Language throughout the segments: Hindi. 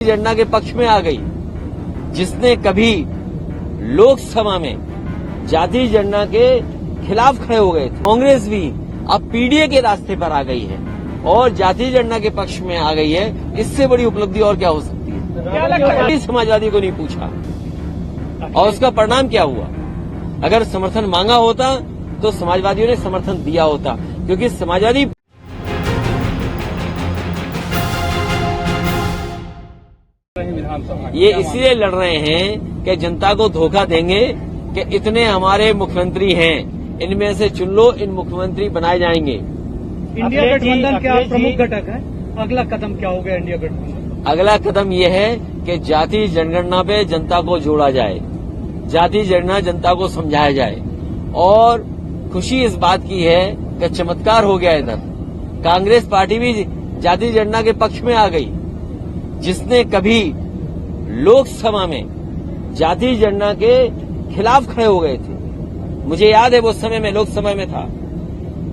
जनता के पक्ष में आ गई, जिसने कभी लोकसभा में जाति जनता के खिलाफ खड़े हो गए थे। कांग्रेस भी अब पीडीए के रास्ते पर आ गई है और जाति जनता के पक्ष में आ गई है। इससे बड़ी उपलब्धि और क्या हो सकती है? समाजवादी को नहीं पूछा और उसका परिणाम क्या हुआ? अगर समर्थन मांगा होता तो समाजवादियों ने समर्थन दिया होता, क्योंकि समाजवादी ये इसलिए लड़ रहे हैं कि जनता को धोखा देंगे कि इतने हमारे मुख्यमंत्री हैं, इनमें से चुन लो, इन मुख्यमंत्री बनाए जाएंगे। इंडिया गठबंधन क्या प्रमुख घटक है? अगला कदम क्या होगा इंडिया गठबंधन? अगला कदम यह है कि जाति जनगणना पे जनता को जोड़ा जाए, जाति जनगणना जनता को समझाया जाए। और खुशी इस बात की है कि चमत्कार हो गया इधर, कांग्रेस पार्टी भी जाति जनगणना के पक्ष में आ गई, जिसने कभी लोकसभा में जाति जनगणना के खिलाफ खड़े हो गए थे। मुझे याद है वो समय में लोकसभा में था,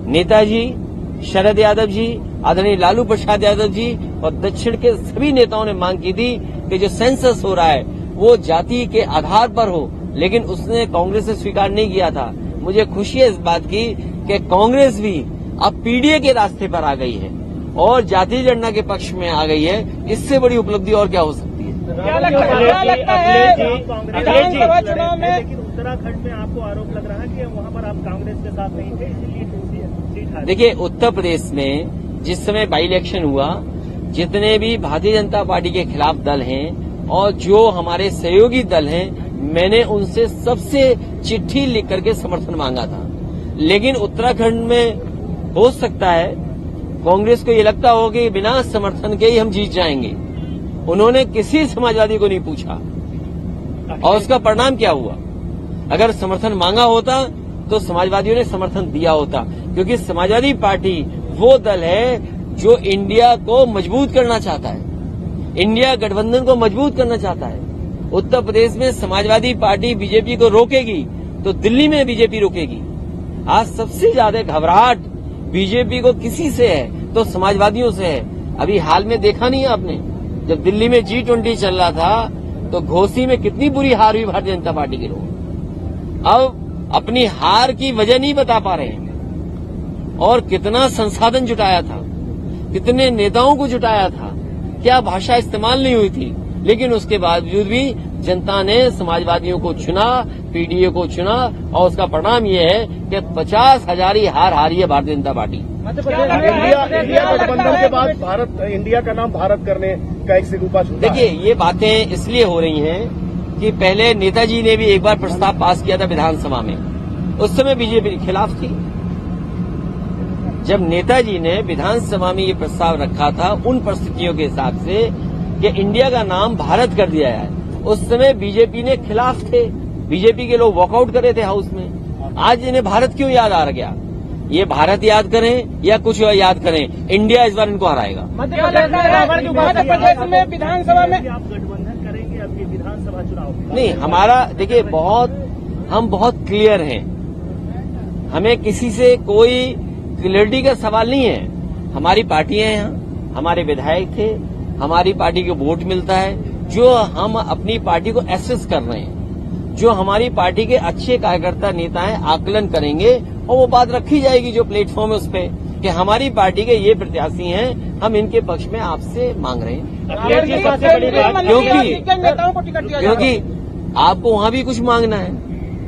नेताजी शरद यादव जी, आदरणीय लालू प्रसाद यादव जी और दक्षिण के सभी नेताओं ने मांग की थी कि जो सेंसस हो रहा है वो जाति के आधार पर हो, लेकिन उसने कांग्रेस ने स्वीकार नहीं किया था। मुझे खुशी है इस बात की कि कांग्रेस भी अब पीडीए के रास्ते पर आ गई है और जाति जनगणना के पक्ष में आ गई है। इससे बड़ी उपलब्धि और क्या हो सकती है? क्या लगता है विधानसभा चुनाव में? लेकिन उत्तराखंड में आपको आरोप लग रहा है कि वहाँ पर आप कांग्रेस के साथ नहीं थे, इसलिए सीट हारी। देखिए, उत्तर प्रदेश में जिस समय बाई इलेक्शन हुआ, जितने भी भारतीय जनता पार्टी के खिलाफ दल हैं और जो हमारे सहयोगी दल हैं, मैंने उनसे सबसे चिट्ठी लिख करके समर्थन मांगा था। लेकिन उत्तराखंड में हो सकता है कांग्रेस को ये लगता हो कि बिना समर्थन के ही हम जीत जाएंगे। उन्होंने किसी समाजवादी को नहीं पूछा और उसका परिणाम क्या हुआ? अगर समर्थन मांगा होता तो समाजवादियों ने समर्थन दिया होता, क्योंकि समाजवादी पार्टी वो दल है जो इंडिया को मजबूत करना चाहता है, इंडिया गठबंधन को मजबूत करना चाहता है। उत्तर प्रदेश में समाजवादी पार्टी बीजेपी को रोकेगी तो दिल्ली में बीजेपी रोकेगी। आज सबसे ज्यादा घबराहट बीजेपी को किसी से है तो समाजवादियों से है। अभी हाल में देखा नहीं है आपने, जब दिल्ली में G20 चल रहा था तो घोसी में कितनी बुरी हार हुई भारतीय जनता पार्टी के लोग। अब अपनी हार की वजह नहीं बता पा रहे हैं और कितना संसाधन जुटाया था, कितने नेताओं को जुटाया था, क्या भाषा इस्तेमाल नहीं हुई थी, लेकिन उसके बावजूद भी जनता ने समाजवादियों को चुना, पीडीए को चुना और उसका परिणाम ये है कि 50,000 हार हारी है भारतीय जनता पार्टी। इंडिया गठबंधन के बाद भारत, इंडिया का नाम भारत करने का एक सिलसिला शुरू। देखिए, ये बातें इसलिए हो रही हैं कि पहले नेताजी ने भी एक बार प्रस्ताव पास किया था विधानसभा में, उस समय बीजेपी के खिलाफ थी। जब नेताजी ने विधानसभा में ये प्रस्ताव रखा था उन परिस्थितियों के हिसाब से कि इंडिया का नाम भारत कर दिया है, उस समय बीजेपी ने खिलाफ थे, बीजेपी के लोग वॉकआउट करे थे हाउस में। आज इन्हें भारत क्यों याद आ गया? ये भारत याद करें या कुछ याद करें, इंडिया इस बार इनको हराएगा। मध्य प्रदेश में विधानसभा में आप गठबंधन करेंगे अब ये विधानसभा चुनाव? नहीं, हमारा देखिए हम बहुत क्लियर हैं, हमें किसी से कोई क्लियरिटी का सवाल नहीं है। हमारी पार्टियां हैं यहाँ, हमारे विधायक थे, हमारी पार्टी को वोट मिलता है। जो हम अपनी पार्टी को एसेस कर रहे हैं, जो हमारी पार्टी के अच्छे कार्यकर्ता नेता हैं, आकलन करेंगे और वो बात रखी जाएगी जो प्लेटफॉर्म है उस पे कि हमारी पार्टी के ये प्रत्याशी हैं, हम इनके पक्ष में आपसे मांग रहे हैं। क्योंकि आपको वहां भी कुछ मांगना है।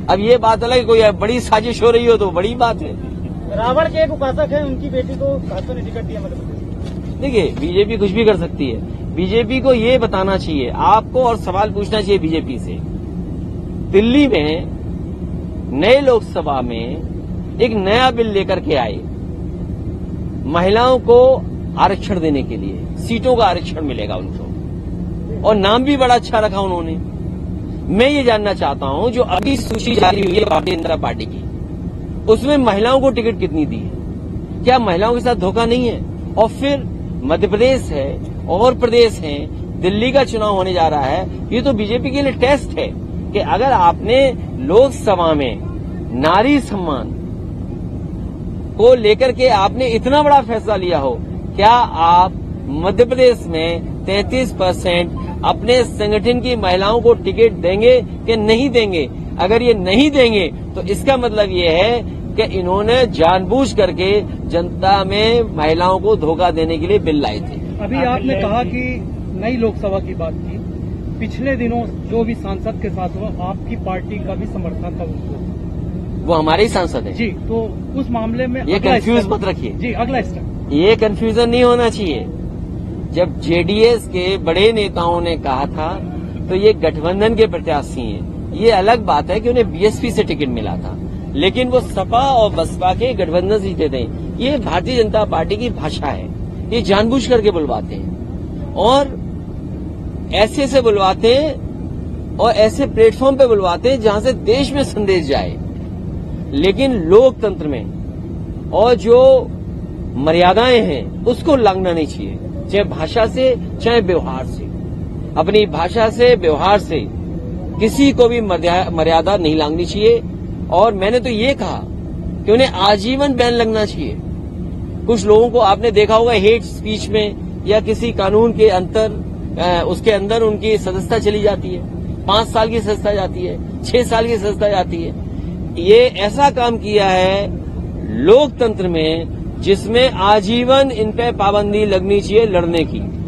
अब ये बात अलग, कोई बड़ी साजिश हो रही हो तो बड़ी बात है। रावण के एक उपासक है, उनकी बेटी को भाजपा ने टिकट दिया मध्य प्रदेश। देखिए, बीजेपी कुछ भी कर सकती है। बीजेपी को ये बताना चाहिए आपको और सवाल पूछना चाहिए बीजेपी से। दिल्ली में नए लोकसभा में एक नया बिल लेकर के आए, महिलाओं को आरक्षण देने के लिए, सीटों का आरक्षण मिलेगा उनको, और नाम भी बड़ा अच्छा रखा उन्होंने। मैं ये जानना चाहता हूं, जो अभी सूची जारी हुई है भारतीय जनता पार्टी की, उसमें महिलाओं को टिकट कितनी दी है? क्या महिलाओं के साथ धोखा नहीं है? और फिर मध्य प्रदेश है और प्रदेश है, दिल्ली का चुनाव होने जा रहा है। ये तो बीजेपी के लिए टेस्ट है कि अगर आपने लोकसभा में नारी सम्मान को लेकर के आपने इतना बड़ा फैसला लिया हो, क्या आप मध्य प्रदेश में 33% अपने संगठन की महिलाओं को टिकट देंगे कि नहीं देंगे। अगर ये नहीं देंगे तो इसका मतलब ये है कि इन्होंने जानबूझ करके जनता में महिलाओं को धोखा देने के लिए बिल लाए थे। अभी आपने कहा कि नई लोकसभा की बात की, पिछले दिनों जो भी सांसद के साथ हुआ आपकी पार्टी का भी समर्थन था उनको, वो हमारे ही सांसद है जी, तो उस मामले में ये अगला कंफ्यूज स्टेप- मत रखिए। जी, अगला स्टेप ये कंफ्यूजन नहीं होना चाहिए। जब जेडीएस के बड़े नेताओं ने कहा था तो ये गठबंधन के प्रत्याशी हैं। ये अलग बात है कि उन्हें बीएसपी से टिकट मिला था, लेकिन वो सपा और बसपा के गठबंधन से जीते थे। ये भारतीय जनता पार्टी की भाषा है, ये जानबूझ करके बुलवाते हैं और ऐसे से बुलवाते हैं और ऐसे प्लेटफॉर्म पे बुलवाते हैं जहां से देश में संदेश जाए। लेकिन लोकतंत्र में और जो मर्यादाएं हैं उसको लांघना नहीं चाहिए, चाहे भाषा से चाहे व्यवहार से। अपनी भाषा से व्यवहार से किसी को भी मर्यादा नहीं लांघनी चाहिए। और मैंने तो ये कहा कि उन्हें आजीवन बैन लगना चाहिए। कुछ लोगों को आपने देखा होगा हेट स्पीच में या किसी कानून के उसके अंदर उनकी सदस्यता चली जाती है, 5 साल की सदस्यता जाती है, 6 साल की सदस्यता जाती है। ये ऐसा काम किया है लोकतंत्र में जिसमें आजीवन इन पे पाबंदी लगनी चाहिए लड़ने की।